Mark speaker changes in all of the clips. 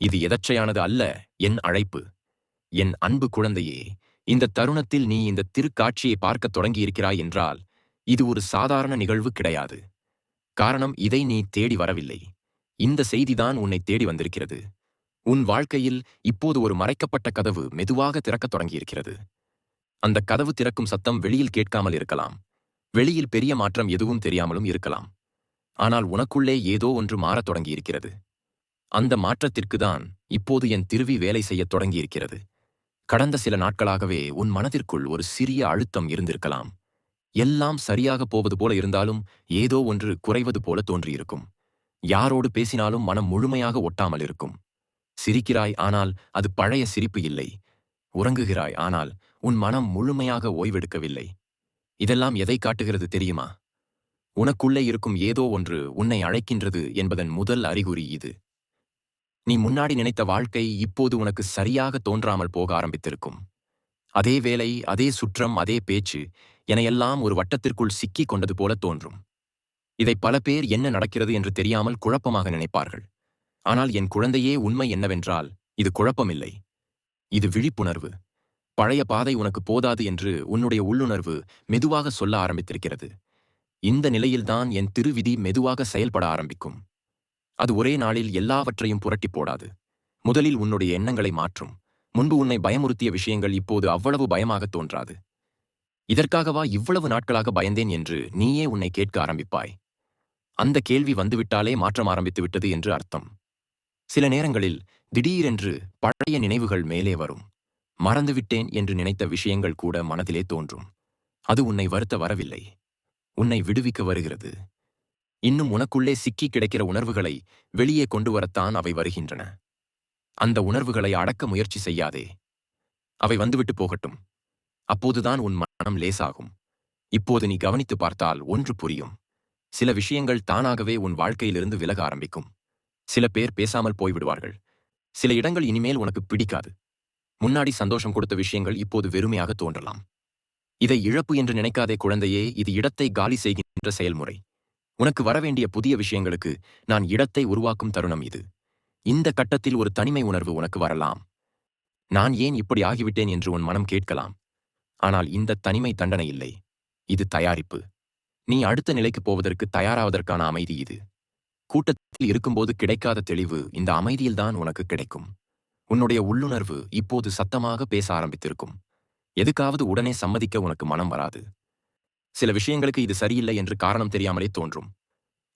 Speaker 1: இது எதற்றையானது அல்ல, என் அழைப்பு. என் அன்பு குழந்தையே, இந்த தருணத்தில் நீ இந்த திருக்காட்சியை பார்க்கத் தொடங்கியிருக்கிறாய் என்றால், இது ஒரு சாதாரண நிகழ்வு கிடையாது. காரணம், இதை நீ தேடி வரவில்லை. இந்த செய்திதான் உன்னை தேடி வந்திருக்கிறது. உன் வாழ்க்கையில் இப்போது ஒரு மறைக்கப்பட்ட கதவு மெதுவாக திறக்கத் தொடங்கியிருக்கிறது. அந்த கதவு திறக்கும் சத்தம் வெளியில் கேட்காமல் இருக்கலாம். வெளியில் பெரிய மாற்றம் எதுவும் தெரியாமலும் இருக்கலாம். ஆனால் உனக்குள்ளே ஏதோ ஒன்று மாறத் தொடங்கியிருக்கிறது. அந்த மாற்றத்திற்கு தான் இப்போது என் திருவி வேலை செய்யத் தொடங்கியிருக்கிறது. கடந்த சில நாட்களாகவே உன் மனதிற்குள் ஒரு சிறிய அழுத்தம் இருந்திருக்கலாம். எல்லாம் சரியாகப் போவது போல இருந்தாலும் ஏதோ ஒன்று குறைவது போல தோன்றியிருக்கும். யாரோடு பேசினாலும் மனம் முழுமையாக ஒட்டாமல் இருக்கும். சிரிக்கிறாய், ஆனால் அது பழைய சிரிப்பு இல்லை. உறங்குகிறாய், ஆனால் உன் மனம் முழுமையாக ஓய்வெடுக்கவில்லை. இதெல்லாம் எதை காட்டுகிறது தெரியுமா? உனக்குள்ளே இருக்கும் ஏதோ ஒன்று உன்னை அழைக்கின்றது என்பதன் முதல் அறிகுறி இது. நீ முன்னாடி நினைத்த வாழ்க்கை இப்போது உனக்கு சரியாக தோன்றாமல் போக ஆரம்பித்திருக்கும். அதே வேலை, அதே சுற்றம், அதே பேச்சு என எல்லாம் ஒரு வட்டத்திற்குள் சிக்கிக் கொண்டது போல தோன்றும். இதை பல பேர் என்ன நடக்கிறது என்று தெரியாமல் குழப்பமாக நினைப்பார்கள். ஆனால் என் குழந்தையே, உண்மை என்னவென்றால் இது குழப்பமில்லை. இது விழிப்புணர்வு. பழைய பாதை உனக்கு போதாது என்று உன்னுடைய உள்ளுணர்வு மெதுவாக சொல்ல ஆரம்பித்திருக்கிறது. இந்த நிலையில்தான் என் திருவிதி மெதுவாக செயல்பட ஆரம்பிக்கும். அது ஒரே நாளில் எல்லாவற்றையும் புரட்டி போடாது. முதலில் உன்னுடைய எண்ணங்களை மாற்றும். முன்பு உன்னை பயமுறுத்திய விஷயங்கள் இப்போது அவ்வளவு பயமாக தோன்றாது. இதற்காகவா இவ்வளவு நாட்களாக பயந்தேன் என்று நீயே உன்னை கேட்க ஆரம்பிப்பாய். அந்த கேள்வி வந்துவிட்டாலே மாற்றம் ஆரம்பித்து விட்டது என்று அர்த்தம். சில நேரங்களில் திடீரென்று பழைய நினைவுகள் மேலே வரும். மறந்துவிட்டேன் என்று நினைத்த விஷயங்கள் கூட மனதிலே தோன்றும். அது உன்னை வருத்த வரவில்லை, உன்னை விடுவிக்க வருகிறது. இன்னும் உனக்குள்ளே சிக்கி கிடக்கிற உணர்வுகளை வெளியே கொண்டு வரத்தான் அவை வருகின்றன. அந்த உணர்வுகளை அடக்க முயற்சி செய்யாதே. அவை வந்துவிட்டு போகட்டும். அப்போதுதான் உன் மனம் லேசாகும். இப்போது நீ கவனித்து பார்த்தால் ஒன்று புரியும். சில விஷயங்கள் தானாகவே உன் வாழ்க்கையிலிருந்து விலக ஆரம்பிக்கும். சில பேர் பேசாமல் போய்விடுவார்கள். சில இடங்கள் இனிமேல் உனக்கு பிடிக்காது. முன்னாடி சந்தோஷம் கொடுத்த விஷயங்கள் இப்போது வெறுமையாக தோன்றலாம். இதை இழப்பு என்று நினைக்காதே குழந்தையே, இது இடத்தை காலி செய்கின்ற செயல்முறை. உனக்கு வரவேண்டிய புதிய விஷயங்களுக்கு நான் இடத்தை உருவாக்கும் தருணம் இது. இந்த கட்டத்தில் ஒரு தனிமை உணர்வு உனக்கு வரலாம். நான் ஏன் இப்படி ஆகிவிட்டேன் என்று உன் மனம் கேட்கலாம். ஆனால் இந்த தனிமை தண்டனை இல்லை, இது தயாரிப்பு. நீ அடுத்த நிலைக்கு போவதற்கு தயாராவதற்கான அமைதி இது. கூட்டத்தில் இருக்கும்போது கிடைக்காத தெளிவு இந்த அமைதியில்தான் உனக்கு கிடைக்கும். உன்னுடைய உள்ளுணர்வு இப்போது சத்தமாக பேச ஆரம்பித்திருக்கும். எதுக்காவது உடனே சம்மதிக்க உனக்கு மனம் வராது. சில விஷயங்களுக்கு இது சரியில்லை என்று காரணம் தெரியாமலே தோன்றும்.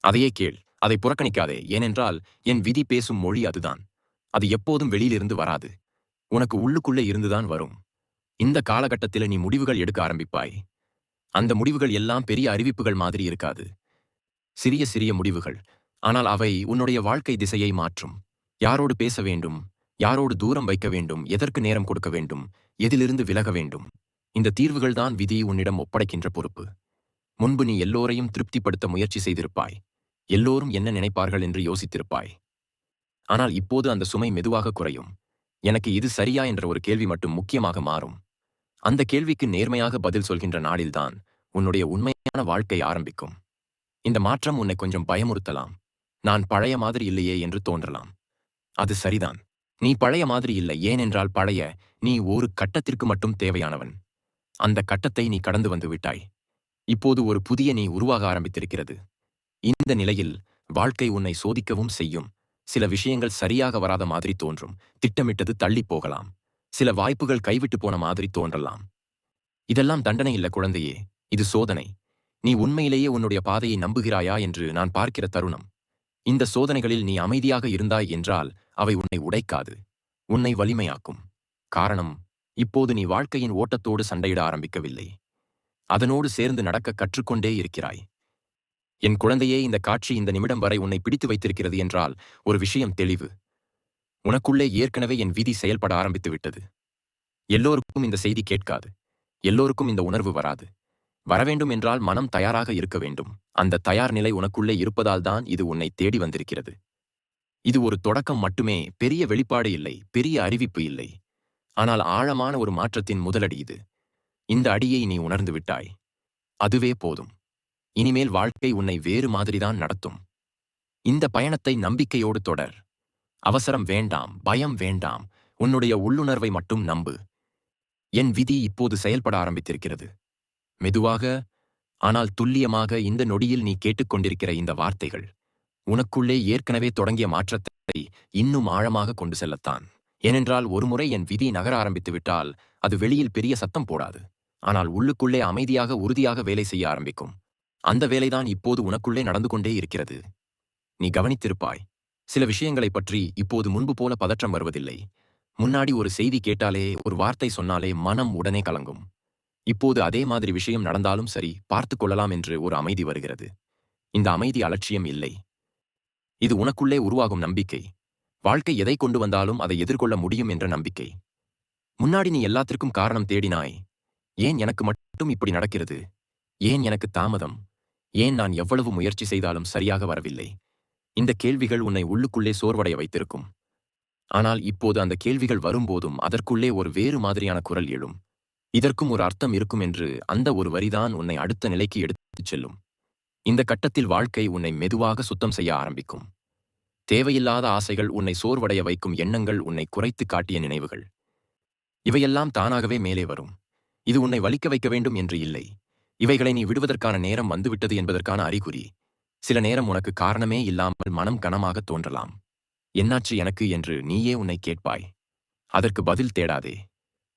Speaker 1: அதையே கேள், அதை புறக்கணிக்காதே. ஏனென்றால் என் விதி பேசும் மொழி அதுதான். அது எப்போதும் வெளியிலிருந்து வராது, உனக்கு உள்ளுக்குள்ளே இருந்துதான் வரும். இந்த காலகட்டத்தில் நீ முடிவுகள் எடுக்க ஆரம்பிப்பாய். அந்த முடிவுகள் எல்லாம் பெரிய அறிவிப்புகள் மாதிரி இருக்காது. சிறிய சிறிய முடிவுகள், ஆனால் அவை உன்னுடைய வாழ்க்கை திசையை மாற்றும். யாரோடு பேச வேண்டும், யாரோடு தூரம் வைக்க வேண்டும், எதற்கு நேரம் கொடுக்க வேண்டும், எதிலிருந்து விலக வேண்டும், இந்த தீர்வுகள்தான் விதி உன்னிடம் ஒப்படைக்கின்ற பொறுப்பு. முன்பு நீ எல்லோரையும் திருப்திப்படுத்த முயற்சி செய்திருப்பாய். எல்லோரும் என்ன நினைப்பார்கள் என்று யோசித்திருப்பாய். ஆனால் இப்போது அந்த சுமை மெதுவாக குறையும். எனக்கு இது சரியா என்ற ஒரு கேள்வி மட்டும் முக்கியமாக மாறும். அந்த கேள்விக்கு நேர்மையாக பதில் சொல்கின்ற நாளில்தான் உன்னுடைய உண்மையான வாழ்க்கை ஆரம்பிக்கும். இந்த மாற்றம் உன்னை கொஞ்சம் பயமுறுத்தலாம். நான் பழைய மாதிரி இல்லையே என்று தோன்றலாம். அது சரிதான். நீ பழைய மாதிரி இல்லை. ஏனென்றால் பழைய நீ ஒரு கட்டத்திற்கு மட்டும் தேவையானவன். அந்த கட்டத்தை நீ கடந்து வந்து விட்டாய். இப்போது ஒரு புதிய நீ உருவாக ஆரம்பித்திருக்கிறது. இந்த நிலையில் வாழ்க்கை உன்னை சோதிக்கவும் செய்யும். சில விஷயங்கள் சரியாக வராத மாதிரி தோன்றும். திட்டமிட்டது தள்ளி போகலாம். சில வாய்ப்புகள் கைவிட்டு போன மாதிரி தோன்றலாம். இதெல்லாம் தண்டனை இல்ல குழந்தையே, இது சோதனை. நீ உண்மையிலேயே உன்னுடைய பாதையை நம்புகிறாயா என்று நான் பார்க்கிற தருணம். இந்த சோதனைகளில் நீ அமைதியாக இருந்தாய் என்றால் அவை உன்னை உடைக்காது, உன்னை வலிமையாக்கும். காரணம், இப்போது நீ வாழ்க்கையின் ஓட்டத்தோடு சண்டையிட ஆரம்பிக்கவில்லை. அதனோடு சேர்ந்து நடக்க கற்றுக்கொண்டே இருக்கிறாய். என் குழந்தையே, இந்த காட்சி இந்த நிமிடம் வரை உன்னை பிடித்து வைத்திருக்கிறது என்றால் ஒரு விஷயம் தெளிவு. உனக்குள்ளே ஏற்கனவே என் விதி செயல்பட ஆரம்பித்து விட்டது. எல்லோருக்கும் இந்த செய்தி கேட்காது. எல்லோருக்கும் இந்த உணர்வு வராது. வரவேண்டும் என்றால் மனம் தயாராக இருக்க வேண்டும். அந்த தயார் நிலை உனக்குள்ளே இருப்பதால் தான் இது உன்னை தேடி வந்திருக்கிறது. இது ஒரு தொடக்கம் மட்டுமே, பெரிய வெளிப்பாடு இல்லை, பெரிய அறிவிப்பு இல்லை. ஆனால் ஆழமான ஒரு மாற்றத்தின் முதலடி இது. இந்த அடியை நீ உணர்ந்து விட்டாய். அதுவே போதும். இனிமேல் வாழ்க்கை உன்னை வேறு மாதிரிதான் நடத்தும். இந்த பயணத்தை நம்பிக்கையோடு தொடர். அவசரம் வேண்டாம், பயம் வேண்டாம். உன்னுடைய உள்ளுணர்வை மட்டும் நம்பு. என் விதி இப்போது செயல்பட ஆரம்பித்திருக்கிறது. மெதுவாக, ஆனால் துல்லியமாக இந்த நொடியில் நீ கேட்டுக்கொண்டிருக்கிற இந்த வார்த்தைகள் உனக்குள்ளே ஏற்கனவே தொடங்கிய மாற்றத்தை இன்னும் ஆழமாக கொண்டு செல்லத்தான். ஏனென்றால் ஒருமுறை என் விதி நகர ஆரம்பித்து விட்டால் அது வெளியில் பெரிய சத்தம் போடாது. ஆனால் உள்ளுக்குள்ளே அமைதியாக உறுதியாக வேலை செய்ய ஆரம்பிக்கும். அந்த வேலைதான் இப்போது உனக்குள்ளே நடந்து கொண்டே இருக்கிறது. நீ கவனித்திருப்பாய். சில விஷயங்களைப் பற்றி இப்போது முன்பு போல பதற்றம் வருவதில்லை. முன்னாடி ஒரு செய்தி கேட்டாலே, ஒரு வார்த்தை சொன்னாலே மனம் உடனே கலங்கும். இப்போது அதே மாதிரி விஷயம் நடந்தாலும் சரி, பார்த்துக் கொள்ளலாம் என்று ஒரு அமைதி வருகிறது. இந்த அமைதி அலட்சியம் இல்லை. இது உனக்குள்ளே உருவாகும் நம்பிக்கை. வாழ்க்கை எதை கொண்டு வந்தாலும் அதை எதிர்கொள்ள முடியும் என்ற நம்பிக்கை. முன்னாடி நீ எல்லாத்திற்கும் காரணம் தேடினாய். ஏன் எனக்கு மட்டும் இப்படி நடக்கிறது? ஏன் எனக்கு தாமதம்? ஏன் நான் எவ்வளவு முயற்சி செய்தாலும் சரியாக வரவில்லை? இந்த கேள்விகள் உன்னை உள்ளுக்குள்ளே சோர்வடைய வைத்திருக்கும். ஆனால் இப்போது அந்த கேள்விகள் வரும்போதும் அதற்குள்ளே ஒரு வேறு மாதிரியான குரல் எழும். இதற்கும் ஒரு அர்த்தம் இருக்கும் என்று அந்த ஒரு வரிதான் உன்னை அடுத்த நிலைக்கு எடுத்துச் செல்லும். இந்த கட்டத்தில் வாழ்க்கை உன்னை மெதுவாக சுத்தம் செய்ய ஆரம்பிக்கும். தேவையில்லாத ஆசைகள், உன்னை சோர்வடைய வைக்கும் எண்ணங்கள், உன்னை குறைத்து காட்டிய நினைவுகள், இவையெல்லாம் தானாகவே மேலே வரும். இது உன்னை வலிக்க வைக்க வேண்டும் என்று இல்லை. இவைகளை நீ விடுவதற்கான நேரம் வந்துவிட்டது என்பதற்கான அறிகுறி. சில நேரம் உனக்கு காரணமே இல்லாமல் மனம் கனமாக தோன்றலாம். என்னாச்சு எனக்கு என்று நீயே உன்னை கேட்பாய். அதற்கு பதில் தேடாதே.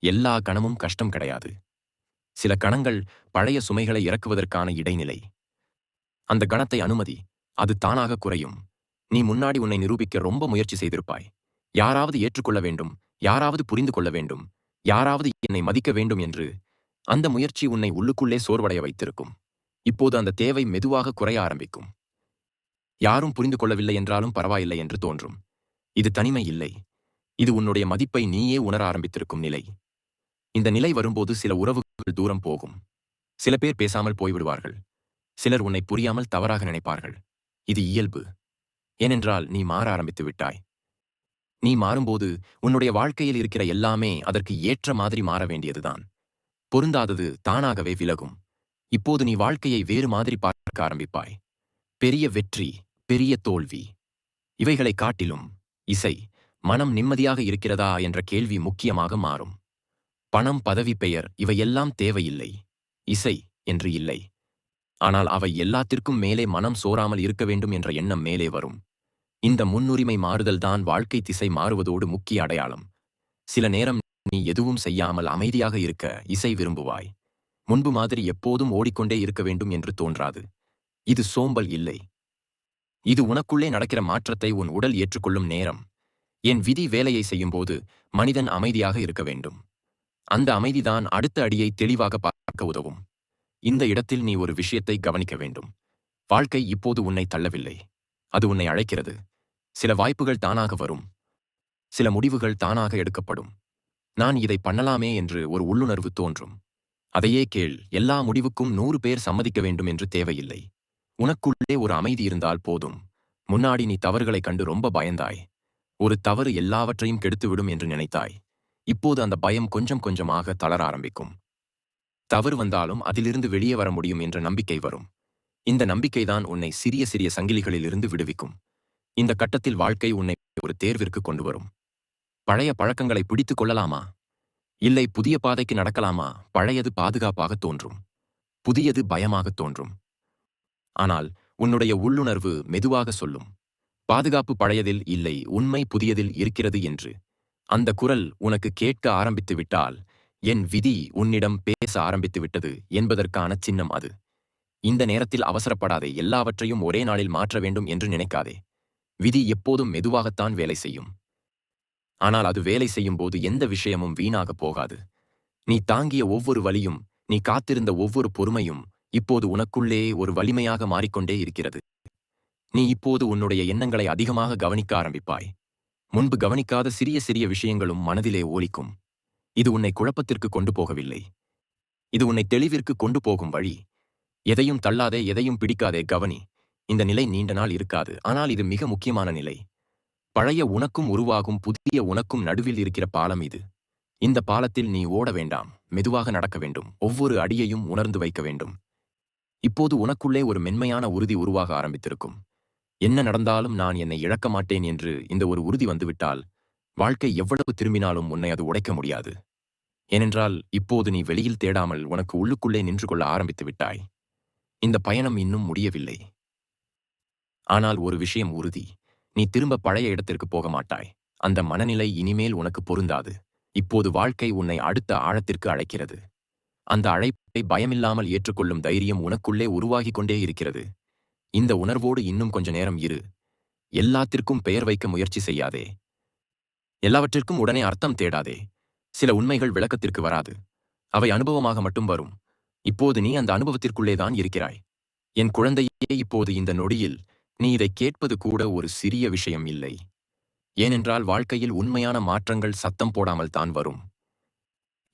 Speaker 1: எல்லா கணமும் கஷ்டம் கிடையாது. சில கணங்கள் பழைய சுமைகளை இறக்குவதற்கான இடைநிலை. அந்த கணத்தை அனுமதி. அது தானாக குறையும். நீ முன்னாடி உன்னை நிரூபிக்க ரொம்ப முயற்சி செய்திருப்பாய். யாராவது ஏற்றுக்கொள்ள வேண்டும், யாராவது புரிந்து கொள்ள வேண்டும், யாராவது என்னை மதிக்க வேண்டும் என்று. அந்த முயற்சி உன்னை உள்ளுக்குள்ளே சோர்வடைய வைத்திருக்கும். இப்போது அந்த தேவை மெதுவாக குறைய ஆரம்பிக்கும். யாரும் புரிந்து கொள்ளவில்லை என்றாலும் பரவாயில்லை என்று தோன்றும். இது தனிமை இல்லை. இது உன்னுடைய மதிப்பை நீயே உணர ஆரம்பித்திருக்கும் நிலை. இந்த நிலை வரும்போது சில உறவுகள் தூரம் போகும். சில பேர் பேசாமல் போய்விடுவார்கள். சிலர் உன்னை புரியாமல் தவறாக நினைப்பார்கள். இது இயல்பு. ஏனென்றால் நீ மாற ஆரம்பித்து விட்டாய். நீ மாறும்போது உன்னுடைய வாழ்க்கையில் இருக்கிற எல்லாமே அதற்கு ஏற்ற மாதிரி மாற வேண்டியதுதான். பொருந்தாதது தானாகவே விலகும். இப்போது நீ வாழ்க்கையை வேறு மாதிரி பார்க்க ஆரம்பிப்பாய். பெரிய வெற்றி, பெரிய தோல்வி, இவைகளை காட்டிலும் இசை, மனம் நிம்மதியாக இருக்கிறதா என்ற கேள்வி முக்கியமாக மாறும். பணம், பதவி, பெயர் இவையெல்லாம் தேவையில்லை. இசை என்று இல்லை. ஆனால் அவை எல்லாத்திற்கும் மேலே மனம் சோராமல் இருக்க வேண்டும் என்ற எண்ணம் மேலே வரும். இந்த முன்னுரிமை மாறுதல்தான் வாழ்க்கை திசை மாறுவதோடு முக்கிய அடையாளம். சில நேரம் நீ எதுவும் செய்யாமல் அமைதியாக இருக்க இசை விரும்புவாய். முன்பு மாதிரி எப்போதும் ஓடிக்கொண்டே இருக்க வேண்டும் என்று தோன்றாது. இது சோம்பல் இல்லை. இது உனக்குள்ளே நடக்கிற மாற்றத்தை உன் உடல் ஏற்றுக்கொள்ளும் நேரம். என் விதி வேலையை செய்யும்போது மனிதன் அமைதியாக இருக்க வேண்டும். அந்த அமைதிதான் அடுத்த அடியை தெளிவாக பார்க்க உதவும். இந்த இடத்தில் நீ ஒரு விஷயத்தை கவனிக்க வேண்டும். வாழ்க்கை இப்போது உன்னை தள்ளவில்லை. அது உன்னை அழைக்கிறது. சில வாய்ப்புகள் தானாக வரும். சில முடிவுகள் தானாக எடுக்கப்படும். நான் இதை பண்ணலாமே என்று ஒரு உள்ளுணர்வு தோன்றும். அதையே கேள். எல்லா முடிவுக்கும் 100 பேர் சம்மதிக்க வேண்டும் என்று தேவையில்லை. உனக்குள்ளே ஒரு அமைதி இருந்தால் போதும். முன்னாடி நீ தவறுகளைக் கண்டு ரொம்ப பயந்தாய். ஒரு தவறு எல்லாவற்றையும் கெடுத்துவிடும் என்று நினைத்தாய். இப்போது அந்த பயம் கொஞ்சம் கொஞ்சமாக தளர ஆரம்பிக்கும். தவறு வந்தாலும் அதிலிருந்து வெளியே வர முடியும் என்ற நம்பிக்கை வரும். இந்த நம்பிக்கைதான் உன்னை சிறிய சிறிய சங்கிலிகளிலிருந்து விடுவிக்கும். இந்த கட்டத்தில் வாழ்க்கை உன்னை ஒரு தேர்விற்கு கொண்டு வரும். பழைய பழக்கங்களை பிடித்துக் கொள்ளலாமா? இல்லை புதிய பாதைக்கு நடக்கலாமா? பழையது பாதுகாப்பாக தோன்றும். புதியது பயமாக தோன்றும். ஆனால் உன்னுடைய உள்ளுணர்வு மெதுவாக சொல்லும். பாதுகாப்பு பழையதில் இல்லை, உண்மை புதியதில் இருக்கிறது என்று. அந்த குரல் உனக்கு கேட்க ஆரம்பித்து விட்டால், என் விதி உன்னிடம் பேச ஆரம்பித்து விட்டது என்பதற்கான சின்னம் அது. இந்த நேரத்தில் அவசரப்படாதே. எல்லாவற்றையும் ஒரே நாளில் மாற்ற வேண்டும் என்று நினைக்காதே. விதி எப்போதும் மெதுவாகத்தான் வேலை செய்யும். ஆனால் அது வேலை செய்யும் போது எந்த விஷயமும் வீணாகப் போகாது. நீ தாங்கிய ஒவ்வொரு வலியும், நீ காத்திருந்த ஒவ்வொரு பொறுமையும் இப்போது உனக்குள்ளே ஒரு வலிமையாக மாறிக்கொண்டே இருக்கிறது. நீ இப்போது உன்னுடைய எண்ணங்களை அதிகமாக கவனிக்க ஆரம்பிப்பாய். முன்பு கவனிக்காத சிறிய சிறிய விஷயங்களும் மனதிலே ஓலிக்கும். இது உன்னை குழப்பத்திற்கு கொண்டு போகவில்லை. இது உன்னை தெளிவிற்கு கொண்டு போகும் வழி. எதையும் தள்ளாதே, எதையும் பிடிக்காதே, கவனி. இந்த நிலை நீண்ட நாள் இருக்காது, ஆனால் இது மிக முக்கியமான நிலை. பழைய உனக்கும் உருவாகும் புதிய உனக்கும் நடுவில் இருக்கிற பாலம் இது. இந்த பாலத்தில் நீ ஓட வேண்டாம், மெதுவாக நடக்க வேண்டும். ஒவ்வொரு அடியையும் உணர்ந்து வைக்க வேண்டும். இப்போது உனக்குள்ளே ஒரு மென்மையான உறுதி உருவாக ஆரம்பித்திருக்கும். என்ன நடந்தாலும் நான் என்னை இழக்க மாட்டேன் என்று இந்த ஒரு உறுதி வந்துவிட்டால், வாழ்க்கை எவ்வளவு திரும்பினாலும் உன்னை அது உடைக்க முடியாது. ஏனென்றால் இப்போது நீ வெளியில் தேடாமல் உனக்கு உள்ளுக்குள்ளே நின்று கொள்ள ஆரம்பித்து விட்டாய். இந்த பயணம் இன்னும் முடியவில்லை. ஆனால் ஒரு விஷயம் உறுதி. நீ திரும்ப பழைய இடத்திற்கு போக மாட்டாய். அந்த மனநிலை இனிமேல் உனக்கு பொருந்தாது. இப்போது வாழ்க்கை உன்னை அடுத்த ஆழத்திற்கு அழைக்கிறது. அந்த அழைப்பை பயமில்லாமல் ஏற்றுக்கொள்ளும் தைரியம் உனக்குள்ளே உருவாகிக் கொண்டே இருக்கிறது. இந்த உணர்வோடு இன்னும் கொஞ்ச நேரம் இரு. எல்லாத்திற்கும் பெயர் வைக்க முயற்சி செய்யாதே. எல்லாவற்றிற்கும் உடனே அர்த்தம் தேடாதே. சில உண்மைகள் விளக்கத்திற்கு வராது. அவை அனுபவமாக மட்டும் வரும். இப்போது நீ அந்த அனுபவத்திற்குள்ளேதான் இருக்கிறாய். என் குழந்தையே, இப்போது இந்த நொடியில் நீ இதை கேட்பது கூட ஒரு சிறிய விஷயம் இல்லை. ஏனென்றால் வாழ்க்கையில் உண்மையான மாற்றங்கள் சத்தம் போடாமல் தான் வரும்.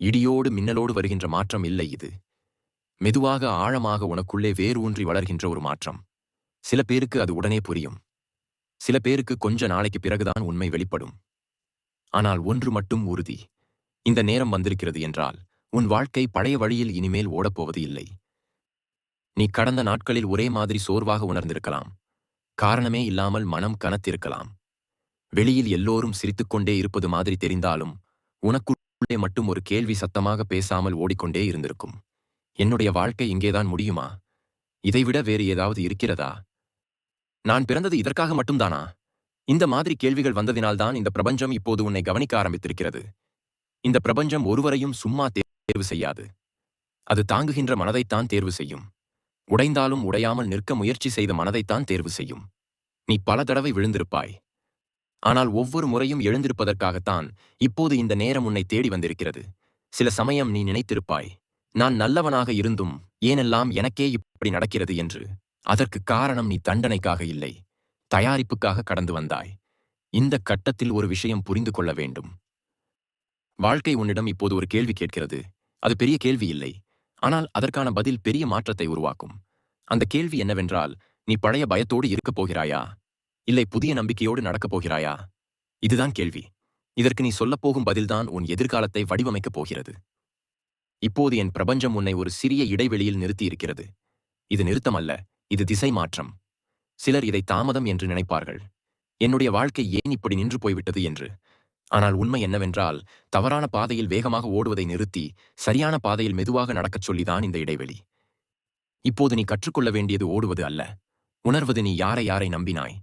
Speaker 1: இடியோடு மின்னலோடு வருகின்ற மாற்றம் இல்லை இது. மெதுவாக ஆழமாக உனக்குள்ளே வேரூன்றி வளர்கின்ற ஒரு மாற்றம். சில பேருக்கு அது உடனே புரியும். சில பேருக்கு கொஞ்ச நாளைக்கு பிறகுதான் உண்மை வெளிப்படும். ஆனால் ஒன்று மட்டும் உறுதி. இந்த நேரம் வந்திருக்கிறது என்றால் உன் வாழ்க்கை பழைய வழியில் இனிமேல் ஓடப்போவது இல்லை. நீ கடந்த நாட்களில் ஒரே மாதிரி சோர்வாக உணர்ந்திருக்கலாம். காரணமே இல்லாமல் மனம் கனத்திருக்கலாம். வெளியில் எல்லோரும் சிரித்துக்கொண்டே இருப்பது மாதிரி தெரிந்தாலும் உனக்குள்ளே மட்டும் ஒரு கேள்வி சத்தமாக பேசாமல் ஓடிக்கொண்டே இருந்திருக்கும். என்னுடைய வாழ்க்கை இங்கேதான் முடியுமா? இதைவிட வேறு ஏதாவது இருக்கிறதா? நான் பிறந்தது இதற்காக மட்டும்தானா? இந்த மாதிரி கேள்விகள் வந்ததினால்தான் இந்த பிரபஞ்சம் இப்போது உன்னை கவனிக்க ஆரம்பித்திருக்கிறது. இந்த பிரபஞ்சம் ஒருவரையும் சும்மா தேர்வு செய்யாது. அது தாங்குகின்ற மனதைத்தான் தேர்வு செய்யும். உடைந்தாலும் உடையாமல் நிற்க முயற்சி செய்த மனதைத்தான் தேர்வு செய்யும். நீ பல தடவை விழுந்திருப்பாய். ஆனால் ஒவ்வொரு முறையும் எழுந்திருப்பதற்காகத்தான் இப்போது இந்த நேரம் உன்னை தேடி வந்திருக்கிறது. சில சமயம் நீ நினைத்திருப்பாய், நான் நல்லவனாக இருந்தும் ஏனெல்லாம் எனக்கே இப்படி நடக்கிறது என்று. அதற்கு காரணம் நீ தண்டனைக்காக இல்லை, தயாரிப்புக்காக கடந்து வந்தாய். இந்த கட்டத்தில் ஒரு விஷயம் புரிந்து கொள்ள வேண்டும். வாழ்க்கை உன்னிடம் இப்போது ஒரு கேள்வி கேட்கிறது. அது பெரிய கேள்வி இல்லை, ஆனால் அதற்கான பதில் பெரிய மாற்றத்தை உருவாக்கும். அந்த கேள்வி என்னவென்றால், நீ பழைய பயத்தோடு இருக்கப் போகிறாயா, இல்லை புதிய நம்பிக்கையோடு நடக்கப் போகிறாயா? இதுதான் கேள்வி. இதற்கு நீ சொல்லப்போகும் பதில்தான் உன் எதிர்காலத்தை வடிவமைக்கப் போகிறது. இப்போது என் பிரபஞ்சம் உன்னை ஒரு சிறிய இடைவெளியில் நிறுத்தியிருக்கிறது. இது நிறுத்தம் அல்ல, இது திசை மாற்றம். சிலர் இதை தாமதம் என்று நினைப்பார்கள். என்னுடைய வாழ்க்கை ஏன் இப்படி நின்று போய்விட்டது என்று. ஆனால் உண்மை என்னவென்றால், தவறான பாதையில் வேகமாக ஓடுவதை நிறுத்தி சரியான பாதையில் மெதுவாக நடக்கச் சொல்லிதான் இந்த இடைவெளி. இப்போது நீ கற்றுக்கொள்ள வேண்டியது ஓடுவது அல்ல, உணர்வது. நீ யாரை யாரை நம்பினாய்,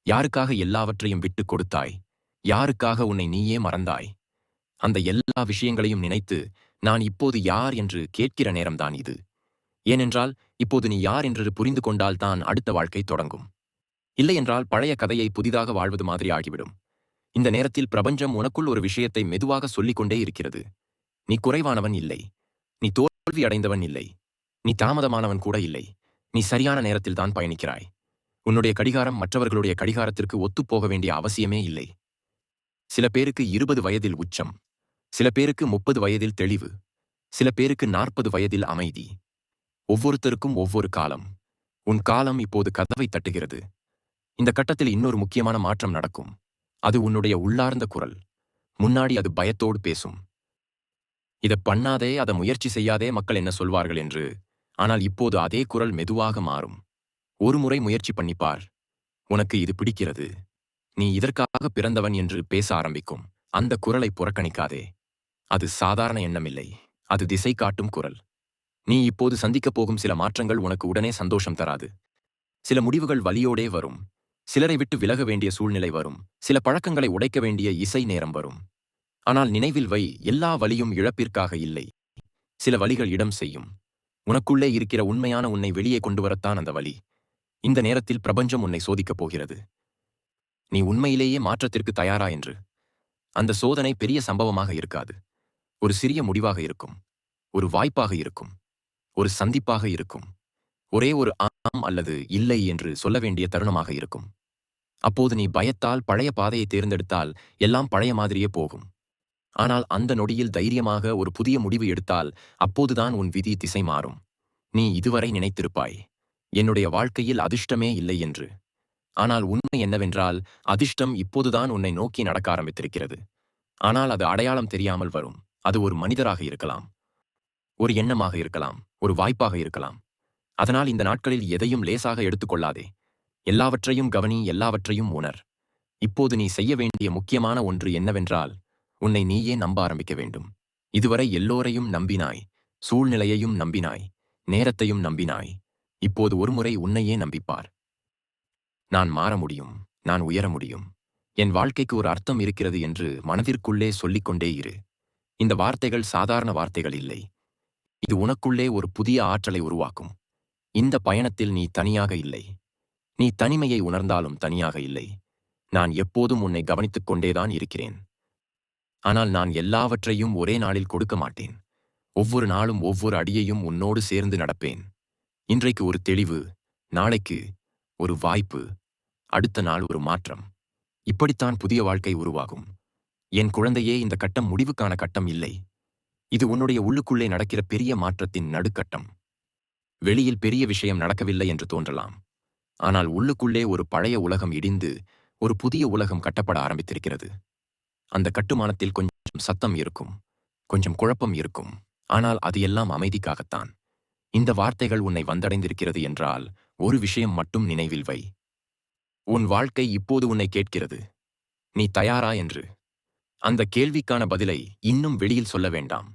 Speaker 1: யாருக்காக எல்லாவற்றையும் விட்டுக் கொடுத்தாய், யாருக்காக உன்னை நீயே மறந்தாய். அந்த எல்லா விஷயங்களையும் நினைத்து நான் இப்போது யார் என்று கேட்கிற நேரம்தான் இது. ஏனென்றால் இப்போது நீ யார் என்று புரிந்து கொண்டால் தான் அடுத்த வாழ்க்கை தொடங்கும். இல்லையென்றால் பழைய கதையை புதிதாக வாழ்வது மாதிரி ஆகிவிடும். இந்த நேரத்தில் பிரபஞ்சம் உனக்குள் ஒரு விஷயத்தை மெதுவாக சொல்லிக் கொண்டே இருக்கிறது. நீ குறைவானவன் இல்லை, நீ தோல்வி அடைந்தவன் இல்லை, நீ தாமதமானவன் கூட இல்லை. நீ சரியான நேரத்தில் தான் பயணிக்கிறாய். உன்னுடைய கடிகாரம் மற்றவர்களுடைய கடிகாரத்திற்கு ஒத்துப்போக வேண்டிய அவசியமே இல்லை. சில பேருக்கு 20 வயதில் உச்சம், சில பேருக்கு 30 வயதில் தெளிவு, சில பேருக்கு 40 வயதில் அமைதி. ஒவ்வொருத்தருக்கும் ஒவ்வொரு காலம். உன் காலம் இப்போது கதவை தட்டுகிறது. இந்த கட்டத்தில் இன்னொரு முக்கியமான மாற்றம் நடக்கும். அது உன்னுடைய உள்ளார்ந்த குரல். முன்னாடி அது பயத்தோடு பேசும். இதை பண்ணாதே, அதை முயற்சி செய்யாதே, மக்கள் என்ன சொல்வார்கள் என்று. ஆனால் இப்போது அதே குரல் மெதுவாக மாறும். ஒரு முறை முயற்சி பண்ணிப்பார். உனக்கு இது பிடிக்கிறது, நீ இதற்காக பிறந்தவன் என்று பேச ஆரம்பிக்கும். அந்த குரலை புறக்கணிக்காதே. அது சாதாரண எண்ணமில்லை, அது திசை காட்டும் குரல். நீ இப்போது சந்திக்கப் போகும் சில மாற்றங்கள் உனக்கு உடனே சந்தோஷம் தராது. சில முடிவுகள் வலியோடே வரும். சிலரை விட்டு விலக வேண்டிய சூழ்நிலை வரும். சில பழக்கங்களை உடைக்க வேண்டிய இசை நேரம் வரும். ஆனால் நினைவில் வை, எல்லா வலியும் இழப்பிற்காக இல்லை. சில வலிகள் இடம் செய்யும். உனக்குள்ளே இருக்கிற உண்மையான உன்னை வெளியே கொண்டு வரத்தான் அந்த வலி. இந்த நேரத்தில் பிரபஞ்சம் உன்னை சோதிக்கப் போகிறது. நீ உண்மையிலேயே மாற்றத்திற்கு தயாரா என்று. அந்த சோதனை பெரிய சம்பவமாக இருக்காது. ஒரு சிறிய முடிவாக இருக்கும், ஒரு வாய்ப்பாக இருக்கும், ஒரு சந்திப்பாக இருக்கும், ஒரே ஒரு ஆம் அல்லது இல்லை என்று சொல்ல வேண்டிய தருணமாக இருக்கும். அப்போது நீ பயத்தால் பழைய பாதையை தேர்ந்தெடுத்தால் எல்லாம் பழைய மாதிரியே போகும். ஆனால் அந்த நொடியில் தைரியமாக ஒரு புதிய முடிவு எடுத்தால் அப்போதுதான் உன் விதி திசை மாறும். நீ இதுவரை நினைத்திருப்பாய், என்னுடைய வாழ்க்கையில் அதிர்ஷ்டமே இல்லை என்று. ஆனால் உண்மை என்னவென்றால், அதிர்ஷ்டம் இப்போதுதான் உன்னை நோக்கி நடக்க ஆரம்பித்திருக்கிறது. ஆனால் அது அடையாளம் தெரியாமல் வரும். அது ஒரு மனிதராக இருக்கலாம், ஒரு எண்ணமாக இருக்கலாம், ஒரு வாய்ப்பாக இருக்கலாம். அதனால் இந்த நாட்களில் எதையும் லேசாக எடுத்துக்கொள்ளாதே. எல்லாவற்றையும் கவனி, எல்லாவற்றையும் உணர். இப்போது நீ செய்ய வேண்டிய முக்கியமான ஒன்று என்னவென்றால், உன்னை நீயே நம்ப ஆரம்பிக்க வேண்டும். இதுவரை எல்லோரையும் நம்பினாய், சூழ்நிலையையும் நம்பினாய், நேரத்தையும் நம்பினாய். இப்போது ஒருமுறை உன்னையே நம்பிப்பார். நான் மாற முடியும், நான் உயர முடியும், என் வாழ்க்கைக்கு ஒரு அர்த்தம் இருக்கிறது என்று மனதிற்குள்ளே சொல்லிக்கொண்டே இரு. இந்த வார்த்தைகள் சாதாரண வார்த்தைகள் இல்லை. இது உனக்குள்ளே ஒரு புதிய ஆற்றலை உருவாக்கும். இந்த பயணத்தில் நீ தனியாக இல்லை. நீ தனிமையை உணர்ந்தாலும் தனியாக இல்லை. நான் எப்போதும் உன்னை கவனித்துக் கொண்டேதான் இருக்கிறேன். ஆனால் நான் எல்லாவற்றையும் ஒரே நாளில் கொடுக்க மாட்டேன். ஒவ்வொரு நாளும் ஒவ்வொரு அடியையும் உன்னோடு சேர்ந்து நடப்பேன். இன்றைக்கு ஒரு தெளிவு, நாளைக்கு ஒரு வாய்ப்பு, அடுத்த நாள் ஒரு மாற்றம். இப்படித்தான் புதிய வாழ்க்கை உருவாகும். என் குழந்தையே, இந்த கட்டம் முடிவுக்கான கட்டம் இல்லை. இது உன்னுடைய உள்ளுக்குள்ளே நடக்கிற பெரிய மாற்றத்தின் நடுக்கட்டம். வெளியில் பெரிய விஷயம் நடக்கவில்லை என்று தோன்றலாம். ஆனால் உள்ளுக்குள்ளே ஒரு பழைய உலகம் இடிந்து ஒரு புதிய உலகம் கட்டப்பட ஆரம்பித்திருக்கிறது. அந்த கட்டுமானத்தில் கொஞ்சம் சத்தம் இருக்கும், கொஞ்சம் குழப்பம் இருக்கும். ஆனால் அது எல்லாம் அமைதிக்காகத்தான். இந்த வார்த்தைகள் உன்னை வந்தடைந்திருக்கிறது என்றால் ஒரு விஷயம் மட்டும் நினைவில் வை. உன் வாழ்க்கை இப்போது உன்னை கேட்கிறது, நீ தயாரா என்று. அந்த கேள்விக்கான பதிலை இன்னும் வெளியில் சொல்ல வேண்டாம்.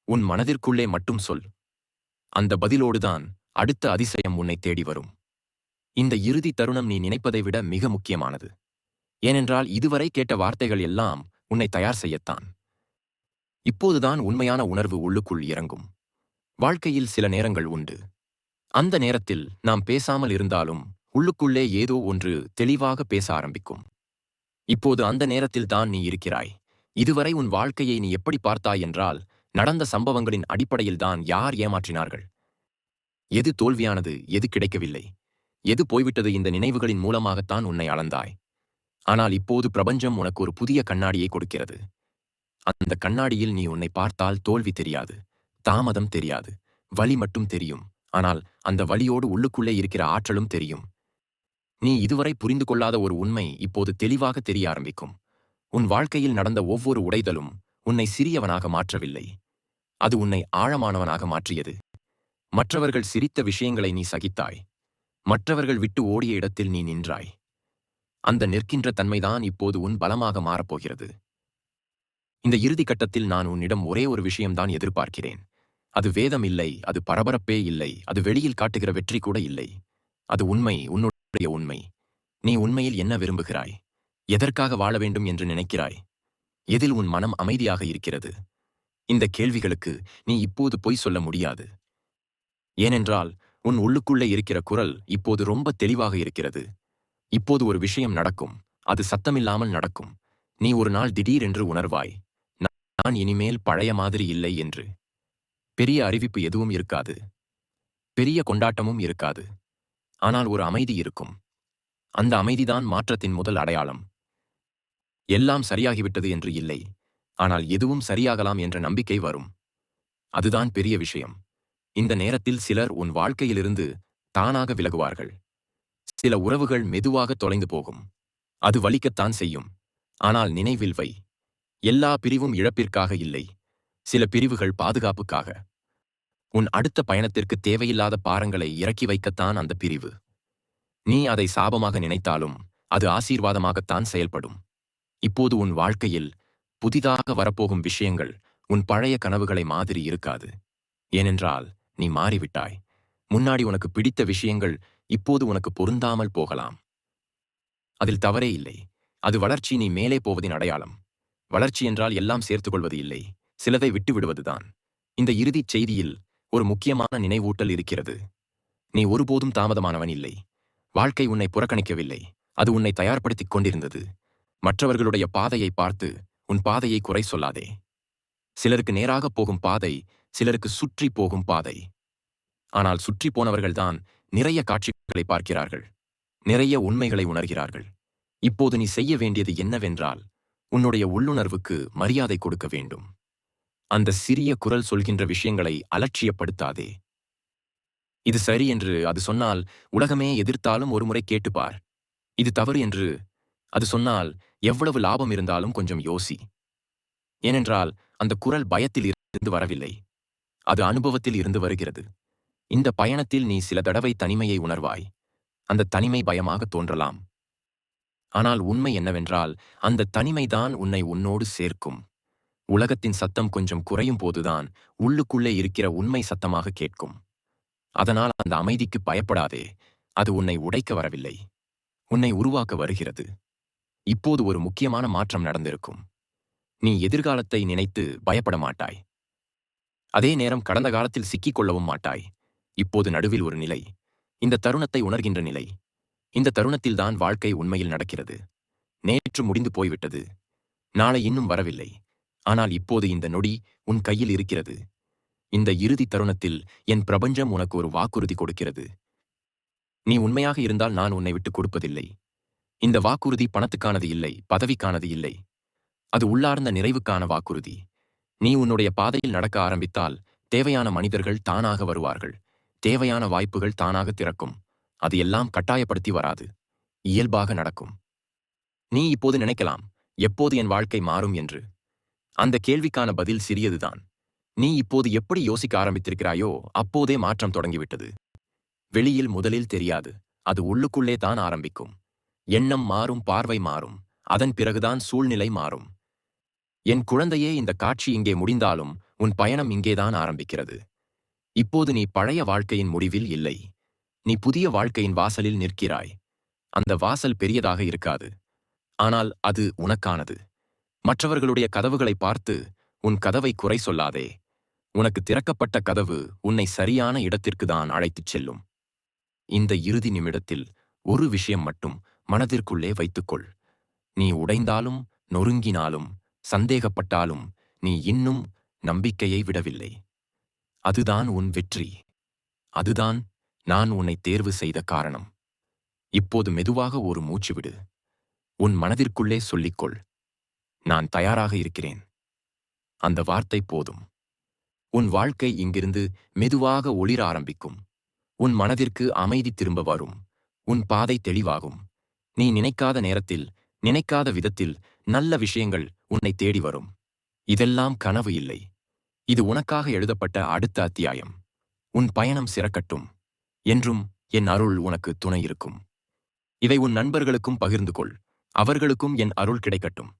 Speaker 1: உன் மனதிற்குள்ளே மட்டும் சொல். அந்த பதிலோடுதான் அடுத்த அதிசயம் உன்னை தேடி வரும். இந்த இறுதி தருணம் நீ நினைப்பதை விட மிக முக்கியமானது. ஏனென்றால் இதுவரை கேட்ட வார்த்தைகள் எல்லாம் உன்னை தயார் செய்யத்தான். இப்போதுதான் உண்மையான உணர்வு உள்ளுக்குள் இறங்கும். வாழ்க்கையில் சில நேரங்கள் உண்டு. அந்த நேரத்தில் நாம் பேசாமல் இருந்தாலும் உள்ளுக்குள்ளே ஏதோ ஒன்று தெளிவாக பேச ஆரம்பிக்கும். இப்போது அந்த நேரத்தில் தான் நீ இருக்கிறாய். இதுவரை உன் வாழ்க்கையை நீ எப்படி பார்த்தாய் என்றால், நடந்த சம்பவங்களின் அடிப்படையில்தான் யார் ஏமாற்றினார்கள், எது தோல்வியானது, எது கிடைக்கவில்லை, எது போய்விட்டது, இந்த நினைவுகளின் மூலமாகத்தான் உன்னை அளந்தாய். ஆனால் இப்போது பிரபஞ்சம் உனக்கு ஒரு புதிய கண்ணாடியை கொடுக்கிறது. அந்த கண்ணாடியில் நீ உன்னை பார்த்தால் தோல்வி தெரியாது, தாமதம் தெரியாது, வலி மட்டும் தெரியும். ஆனால் அந்த வலியோடு உள்ளுக்குள்ளே இருக்கிற ஆற்றலும் தெரியும். நீ இதுவரை புரிந்து கொள்ளாத ஒரு உண்மை இப்போது தெளிவாக தெரிய ஆரம்பிக்கும். உன் வாழ்க்கையில் நடந்த ஒவ்வொரு உடைதலும் உன்னை சிறியவனாக மாற்றவில்லை, அது உன்னை ஆழமானவனாக மாற்றியது. மற்றவர்கள் சிரித்த விஷயங்களை நீ சகித்தாய். மற்றவர்கள் விட்டு ஓடிய இடத்தில் நீ நின்றாய். அந்த நிற்கின்ற தன்மைதான் இப்போது உன் பலமாக மாறப்போகிறது. இந்த இறுதி கட்டத்தில் நான் உன்னிடம் ஒரே ஒரு விஷயம்தான் எதிர்பார்க்கிறேன். அது வேதம் இல்லை, அது பரபரப்பே இல்லை, அது வெளியில் காட்டுகிற வெற்றி கூட இல்லை. அது உண்மை, உன்னுடைய உண்மை. நீ உண்மையில் என்ன விரும்புகிறாய்? எதற்காக வாழ வேண்டும் என்று நினைக்கிறாய்? எதில் உன் மனம் அமைதியாக இருக்கிறது? இந்த கேள்விகளுக்கு நீ இப்போது பொய் சொல்ல முடியாது. ஏனென்றால் உன் உள்ளுக்குள்ளே இருக்கிற குரல் இப்போது ரொம்ப தெளிவாக இருக்கிறது. இப்போது ஒரு விஷயம் நடக்கும், அது சத்தமில்லாமல் நடக்கும். நீ ஒரு நாள் திடீரென்று உணர்வாய், நான் இனிமேல் பழைய மாதிரி இல்லை என்று. பெரிய அறிவிப்பு எதுவும் இருக்காது, பெரிய கொண்டாட்டமும் இருக்காது. ஆனால் ஒரு அமைதி இருக்கும். அந்த அமைதிதான் மாற்றத்தின் முதல் அடையாளம். எல்லாம் சரியாகிவிட்டது என்று இல்லை, ஆனால் எதுவும் சரியாகலாம் என்ற நம்பிக்கை வரும். அதுதான் பெரிய விஷயம். இந்த நேரத்தில் சிலர் உன் வாழ்க்கையிலிருந்து தானாக விலகுவார்கள். சில உறவுகள் மெதுவாக தொலைந்து போகும். அது வலிக்கத்தான் செய்யும். ஆனால் நினைவில் வை, எல்லா பிரிவும் இழப்பிற்காக இல்லை, சில பிரிவுகள் பாதுகாப்புக்காக. உன் அடுத்த பயணத்திற்கு தேவையில்லாத பாரங்களை இறக்கி வைக்கத்தான் அந்த பிரிவு. நீ அதை சாபமாக நினைத்தாலும் அது ஆசீர்வாதமாகத்தான் செயல்படும். இப்போது உன் வாழ்க்கையில் புதிதாக வரப்போகும் விஷயங்கள் உன் பழைய கனவுகளை மாதிரி இருக்காது. ஏனென்றால் நீ மாறிவிட்டாய். முன்னாடி உனக்கு பிடித்த விஷயங்கள் இப்போது உனக்கு பொருந்தாமல் போகலாம். அதில் தவறே இல்லை. அது வளர்ச்சி, நீ மேலே போவதின் அடையாளம். வளர்ச்சி என்றால் எல்லாம் சேர்த்துக்கொள்வது இல்லை, சிலதை விட்டு விடுவதுதான். இந்த இறுதிச் செய்தியில் ஒரு முக்கியமான நினைவூட்டல் இருக்கிறது. நீ ஒருபோதும் தாமதமானவன் இல்லை. வாழ்க்கை உன்னை புறக்கணிக்கவில்லை, அது உன்னை தயார்படுத்திக் கொண்டிருந்தது. மற்றவர்களுடைய பாதையை பார்த்து உன் பாதையை குறை சொல்லாதே. சிலருக்கு நேராக போகும் பாதை, சிலருக்கு சுற்றி போகும் பாதை. ஆனால் சுற்றி போனவர்கள்தான் நிறைய காட்சிகளை பார்க்கிறார்கள், நிறைய உண்மைகளை உணர்கிறார்கள். இப்போது நீ செய்ய வேண்டியது என்னவென்றால், உன்னுடைய உள்ளுணர்வுக்கு மரியாதை கொடுக்க வேண்டும். அந்த சிறிய குரல் சொல்கின்ற விஷயங்களை அலட்சியப்படுத்தாதே. இது சரி என்று அது சொன்னால் உலகமே எதிர்த்தாலும் ஒருமுறை கேட்டுப்பார். இது தவறு என்று அது சொன்னால் எவ்வளவு லாபம் இருந்தாலும் கொஞ்சம் யோசி. ஏனென்றால் அந்த குரல் பயத்தில் இருந்து வரவில்லை, அது அனுபவத்தில் இருந்து வருகிறது. இந்த பயணத்தில் நீ சில தடவை தனிமையை உணர்வாய். அந்த தனிமை பயமாக தோன்றலாம். ஆனால் உண்மை என்னவென்றால், அந்த தனிமைதான் உன்னை உன்னோடு சேர்க்கும். உலகத்தின் சத்தம் கொஞ்சம் குறையும் போதுதான் உள்ளுக்குள்ளே இருக்கிற உண்மை சத்தமாக கேட்கும். அதனால் அந்த அமைதிக்கு பயப்படாதே. அது உன்னை உடைக்க வரவில்லை. உன்னை உருவாக்க வருகிறது. இப்போது ஒரு முக்கியமான மாற்றம் நடந்திருக்கும். நீ எதிர்காலத்தை நினைத்து பயப்பட மாட்டாய். அதே நேரம் கடந்த காலத்தில் சிக்கிக் கொள்ளவும் மாட்டாய். இப்போது நடுவில் ஒரு நிலை. இந்த தருணத்தை உணர்கின்ற நிலை. இந்த தருணத்தில்தான் வாழ்க்கை உண்மையில் நடக்கிறது. நேற்று முடிந்து போய்விட்டது. நாளை இன்னும் வரவில்லை. ஆனால் இப்போது இந்த நொடி உன் கையில் இருக்கிறது. இந்த இறுதி தருணத்தில் என் பிரபஞ்சம் உனக்கு ஒரு வாக்குறுதி கொடுக்கிறது. நீ உண்மையாக இருந்தால் நான் உன்னை விட்டுக் கொடுப்பதில்லை. இந்த வாக்குறுதி பணத்துக்கானது இல்லை, பதவிக்கானது இல்லை. அது உள்ளார்ந்த நிறைவுக்கான வாக்குறுதி. நீ உன்னுடைய பாதையில் நடக்க ஆரம்பித்தால் தேவையான மனிதர்கள் தானாக வருவார்கள். தேவையான வாய்ப்புகள் தானாக திறக்கும். அது எல்லாம் கட்டாயப்படுத்தி வராது. இயல்பாக நடக்கும். நீ இப்போது நினைக்கலாம், எப்போது என் வாழ்க்கை மாறும் என்று. அந்த கேள்விக்கான பதில் சிறியதுதான். நீ இப்போது எப்படி யோசிக்க ஆரம்பித்திருக்கிறாயோ அப்போதே மாற்றம் தொடங்கிவிட்டது. வெளியில் முதலில் தெரியாது. அது உள்ளுக்குள்ளே தான் ஆரம்பிக்கும். எண்ணம் மாறும், பார்வை மாறும். அதன் பிறகுதான் சூழ்நிலை மாறும். என் குழந்தையே, இந்த காட்சி இங்கே முடிந்தாலும் உன் பயணம் இங்கேதான் ஆரம்பிக்கிறது. இப்போது நீ பழைய வாழ்க்கையின் முடிவில் இல்லை. நீ புதிய வாழ்க்கையின் வாசலில் நிற்கிறாய். அந்த வாசல் பெரியதாக இருக்காது. ஆனால் அது உனக்கானது. மற்றவர்களுடைய கதவுகளை பார்த்து உன் கதவை குறை சொல்லாதே. உனக்கு திறக்கப்பட்ட கதவு உன்னை சரியான இடத்திற்கு தான் அழைத்துச் செல்லும். இந்த இறுதி நிமிடத்தில் ஒரு விஷயம் மட்டும் மனதிற்குள்ளே வைத்துக்கொள். நீ உடைந்தாலும், நொறுங்கினாலும், சந்தேகப்பட்டாலும் நீ இன்னும் நம்பிக்கையை விடவில்லை. அதுதான் உன் வெற்றி. அதுதான் நான் உன்னை தேர்வு செய்த காரணம். இப்போது மெதுவாக ஒரு மூச்சு விடு. உன் மனதிற்குள்ளே சொல்லிக்கொள், நான் தயாராக இருக்கிறேன். அந்த வார்த்தை போதும். உன் வாழ்க்கை இங்கிருந்து மெதுவாக ஒளிர ஆரம்பிக்கும். உன் மனதிற்கு அமைதி திரும்ப வரும். உன் பாதை தெளிவாகும். நீ நினைக்காத நேரத்தில், நினைக்காத விதத்தில் நல்ல விஷயங்கள் உன்னை தேடி வரும். இதெல்லாம் கனவு இல்லை. இது உனக்காக எழுதப்பட்ட அடுத்த அத்தியாயம். உன் பயணம் சிறக்கட்டும். என்றும் என் அருள் உனக்கு துணை இருக்கும். இதை உன் நண்பர்களுக்கும் பகிர்ந்து கொள். அவர்களுக்கும் என் அருள் கிடைக்கட்டும்.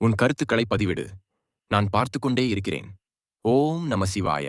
Speaker 1: உன் கருத்துக்களை பதிவிடு. நான் பார்த்துக்கொண்டே இருக்கிறேன். ஓம் நம சிவாய.